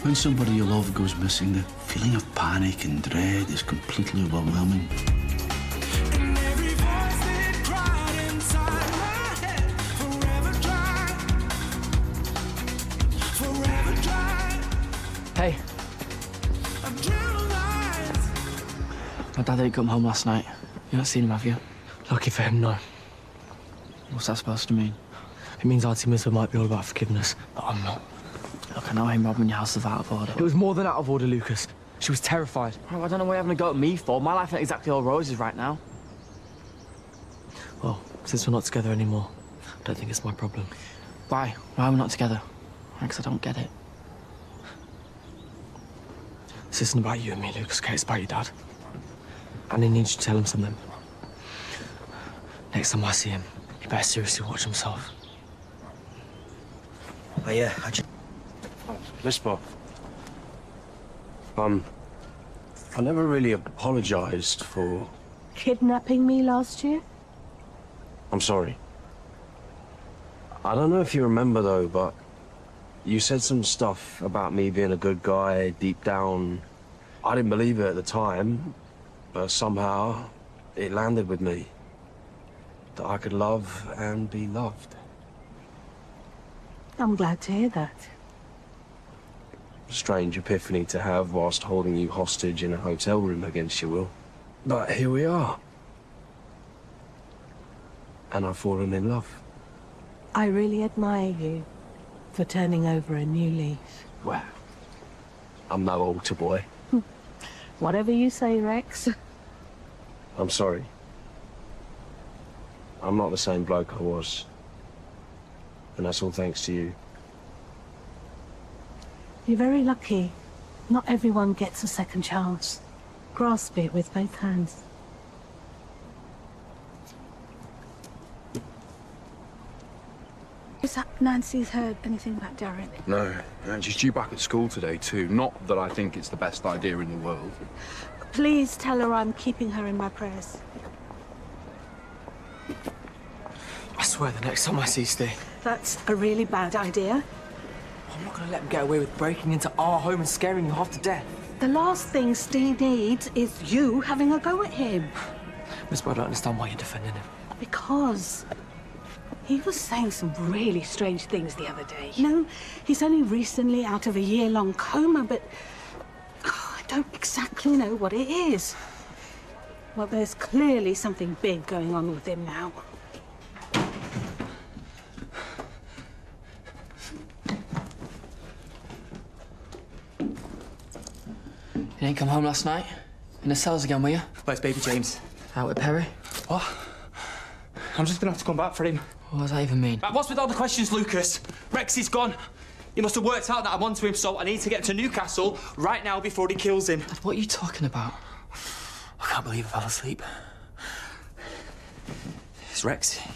When somebody you love goes missing, the feeling of panic and dread is completely overwhelming. Hey. My dad didn't come home last night. You not seen him, have you? Lucky for him, no. What's that supposed to mean? It means Auntie Mister might be all about forgiveness, but I'm not. Look, I know him robbing your house is out of order. It was more than out of order, Lucas. She was terrified. Oh, I don't know what you're having a go at me for. My life ain't exactly all roses right now. Well, since we're not together anymore, I don't think it's my problem. Why? Why are we not together? Because I don't get it. This isn't about you and me, Lucas, okay? It's about your dad. And I need you to tell him something. Next time I see him, he better seriously watch himself. Oh, yeah, Lispa. I never really apologized for... Kidnapping me last year? I'm sorry. I don't know if you remember, though, but you said some stuff about me being a good guy deep down. I didn't believe it at the time, but somehow it landed with me. That I could love and be loved. I'm glad to hear that. Strange epiphany to have whilst holding you hostage in a hotel room against your will. But here we are. And I've fallen in love. I really admire you for turning over a new leaf. Well, I'm no altar boy. Whatever you say, Rex. I'm sorry. I'm not the same bloke I was. And that's all thanks to you. You're very lucky. Not everyone gets a second chance. Grasp it with both hands. Is that Nancy's heard anything about Darren? No, and she's due back at school today too. Not that I think it's the best idea in the world. Please tell her I'm keeping her in my prayers. I swear the next time I see Steve... That's a really bad idea. I'm not going to let him get away with breaking into our home and scaring you half to death. The last thing Steve needs is you having a go at him. Miss, I don't understand why you're defending him. Because he was saying some really strange things the other day. No, he's only recently out of a year-long coma, but I don't exactly know what it is. Well, there's clearly something big going on with him now. You didn't come home last night? In the cells again, were you? Where's baby James? Out with Peri? What? I'm just gonna have to come back for him. What does that even mean? What's with all the questions, Lucas? Rex is gone. He must have worked out that I'm onto him, so I need to get to Newcastle right now before he kills him. Dad, what are you talking about? I can't believe I fell asleep. It's Rex. He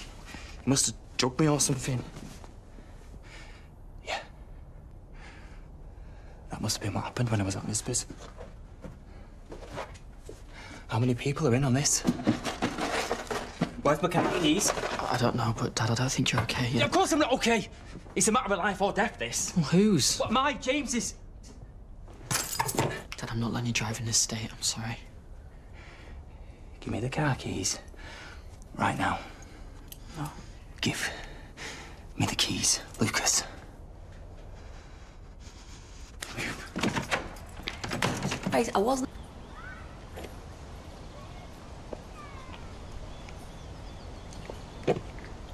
must have drugged me or something. Yeah. That must have been what happened when I was at Mispers. How many people are in on this? Where's my keys? I don't know, but Dad, I don't think you're okay. Yeah, of course I'm not okay. It's a matter of life or death, this. Well, whose? What, my James's? Dad, I'm not letting you drive in this state. I'm sorry. Give me the car keys. Right now. No. Give me the keys, Lucas. Wait, I wasn't... I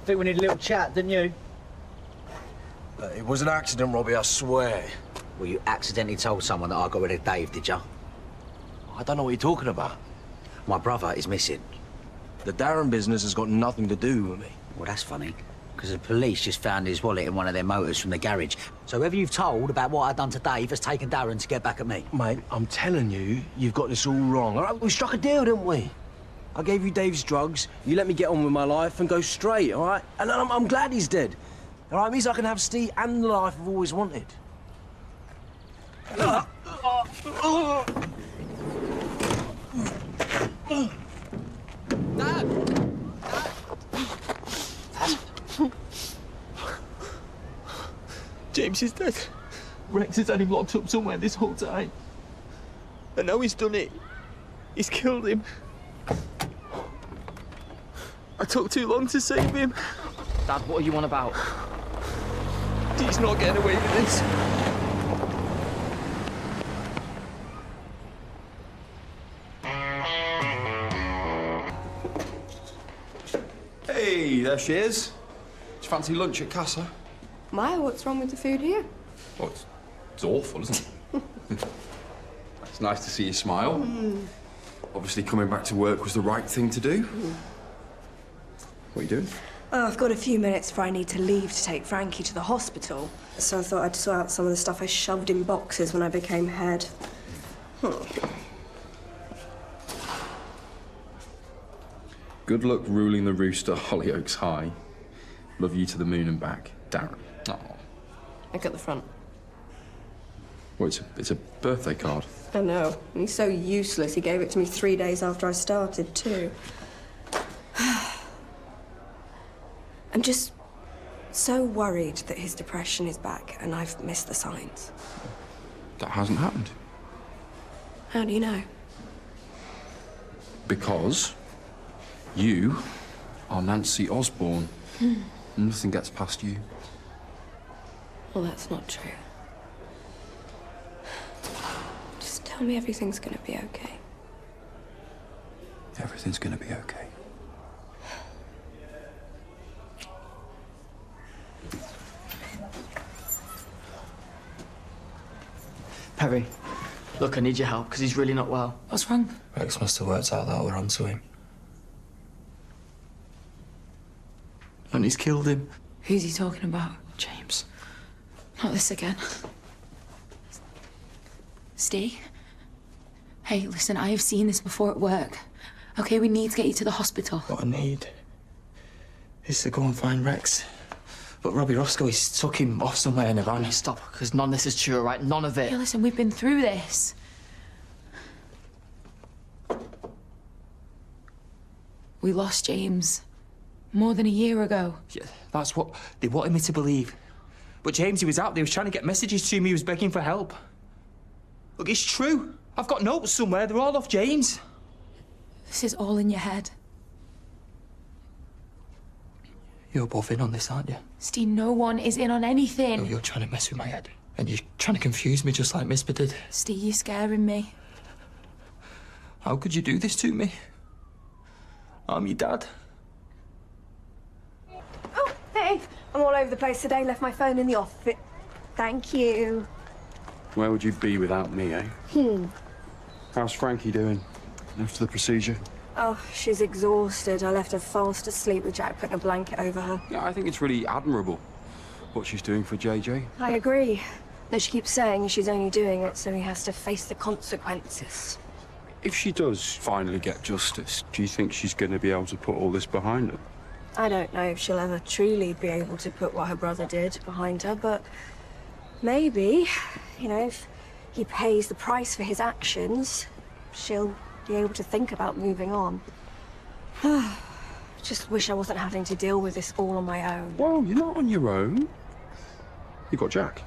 think we need a little chat, didn't you? It was an accident, Robbie, I swear. Well, you accidentally told someone that I got rid of Dave, did you? I don't know what you're talking about. My brother is missing. The Darren business has got nothing to do with me. Well, that's funny, because the police just found his wallet in one of their motors from the garage. So whoever you've told about what I've done to Dave has taken Darren to get back at me. Mate, I'm telling you, you've got this all wrong. All right, we struck a deal, didn't we? I gave you Dave's drugs, you let me get on with my life and go straight, all right? And I'm glad he's dead. All right, it means I can have Steve and the life I've always wanted. Dad! James is dead. Rex has had him locked up somewhere this whole time. I know he's done it. He's killed him. I took too long to save him. Dad, what are you on about? He's not getting away with this. Hey, there she is. Do you fancy lunch at Casa? Maya, what's wrong with the food here? Well, it's awful, isn't it? It's nice to see you smile. Obviously, coming back to work was the right thing to do. What are you doing? Oh, I've got a few minutes before I need to leave to take Frankie to the hospital. So I thought I'd sort out some of the stuff I shoved in boxes when I became head. Good luck ruling the rooster Hollyoaks High. Love you to the moon and back, Darren. Oh. Look at the front. Well, it's a birthday card. I know. And he's so useless, he gave it to me 3 days after I started, too. I'm just so worried that his depression is back and I've missed the signs. That hasn't happened. How do you know? Because you are Nancy Osborne. Nothing gets past you. Well, that's not true. Just tell me everything's gonna be okay. Everything's gonna be okay. Peri, look, I need your help, because he's really not well. What's wrong? Rex must have worked out that we're onto him. And he's killed him. Who's he talking about? James. Not this again. Steve? Hey, listen, I have seen this before at work. Okay, we need to get you to the hospital. What I need is to go and find Rex. But Robbie Roscoe, he's took him off somewhere in a van. Stop, because none of this is true, right? None of it. Hey, listen, we've been through this. We lost James more than a year ago. Yeah, that's what they wanted me to believe. But James, he was out there, he was trying to get messages to me, he was begging for help. Look, it's true. I've got notes somewhere, they're all off James. This is all in your head. You're both in on this, aren't you? Steve, no one is in on anything. No, you're trying to mess with my head. And you're trying to confuse me just like Misper did. Steve, you're scaring me. How could you do this to me? I'm your dad. Oh, hey! I'm all over the place today, left my phone in the office. Thank you. Where would you be without me, eh? How's Frankie doing after the procedure? Oh, she's exhausted. I left her fast asleep with Jack putting a blanket over her. Yeah, I think it's really admirable what she's doing for JJ. I agree. Though she keeps saying she's only doing it so he has to face the consequences. If she does finally get justice, do you think she's going to be able to put all this behind her? I don't know if she'll ever truly be able to put what her brother did behind her, but maybe, you know, if he pays the price for his actions, she'll be able to think about moving on. Just wish I wasn't having to deal with this all on my own. Well, you're not on your own. You've got Jack.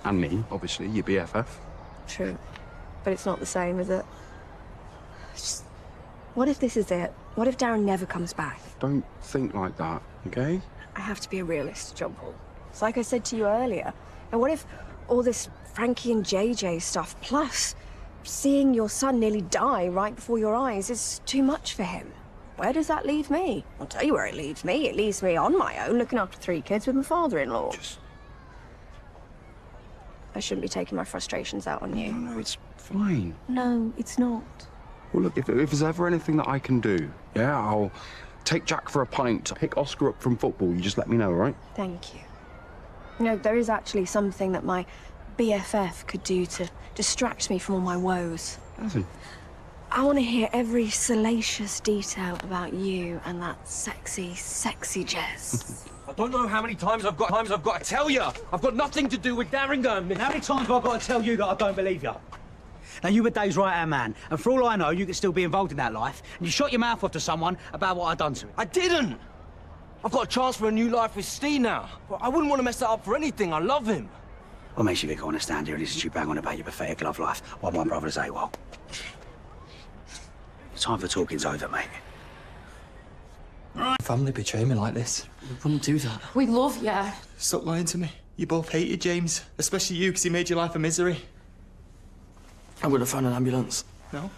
And me, obviously, your BFF. True. But it's not the same, is it? Just, what if this is it? What if Darren never comes back? Don't think like that, okay? I have to be a realist, John Paul. It's like I said to you earlier. And what if all this Frankie and JJ stuff, plus seeing your son nearly die right before your eyes, is too much for him? Where does that leave me? I'll tell you where it leaves me. It leaves me on my own, looking after 3 kids with my father-in-law. I shouldn't be taking my frustrations out on you. No, it's fine. No, it's not. Well, look, if there's ever anything that I can do, yeah, I'll take Jack for a pint, pick Oscar up from football. You just let me know, all right? Thank you. You know, there is actually something that my BFF could do to distract me from all my woes. Nothing. I want to hear every salacious detail about you and that sexy, sexy Jez. I don't know how many times I've got to tell you. I've got nothing to do with Darren going missing. How many times have I got to tell you that I don't believe you? Now, you were Dave's right-hand man, and for all I know, you could still be involved in that life, and you shot your mouth off to someone about what I'd done to him. I didn't. I've got a chance for a new life with Steve now. But I wouldn't want to mess that up for anything. I love him. What makes you think I want to stand here and listen to you bang on about your pathetic love life while my brother's AWOL? Time for talking's over, mate. Family betray me like this. We wouldn't do that. We love you. Stop lying to me. You both hated James, especially you, because he made your life a misery. I would have found an ambulance. No?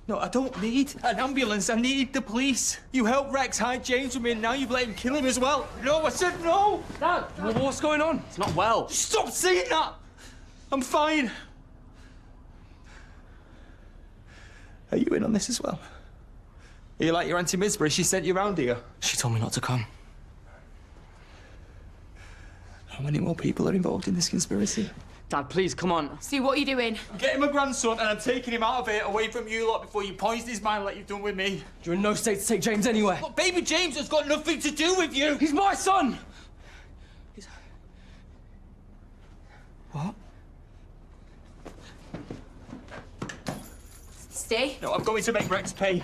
No, I don't need an ambulance. I need the police. You helped Rex hide James from me, and now you've let him kill him as well. No, I said no! Dad, what's going on? It's not well. Stop saying that! I'm fine. Are you in on this as well? Are you like your Auntie Misbury? She sent you round here. She told me not to come. How many more people are involved in this conspiracy? Dad, please, come on. See, what are you doing? I'm getting my grandson and I'm taking him out of here, away from you lot, before you poison his mind like you've done with me. You're in no state to take James anywhere. But baby James has got nothing to do with you. He's my son! What? Stay. No, I'm going to make Rex pay.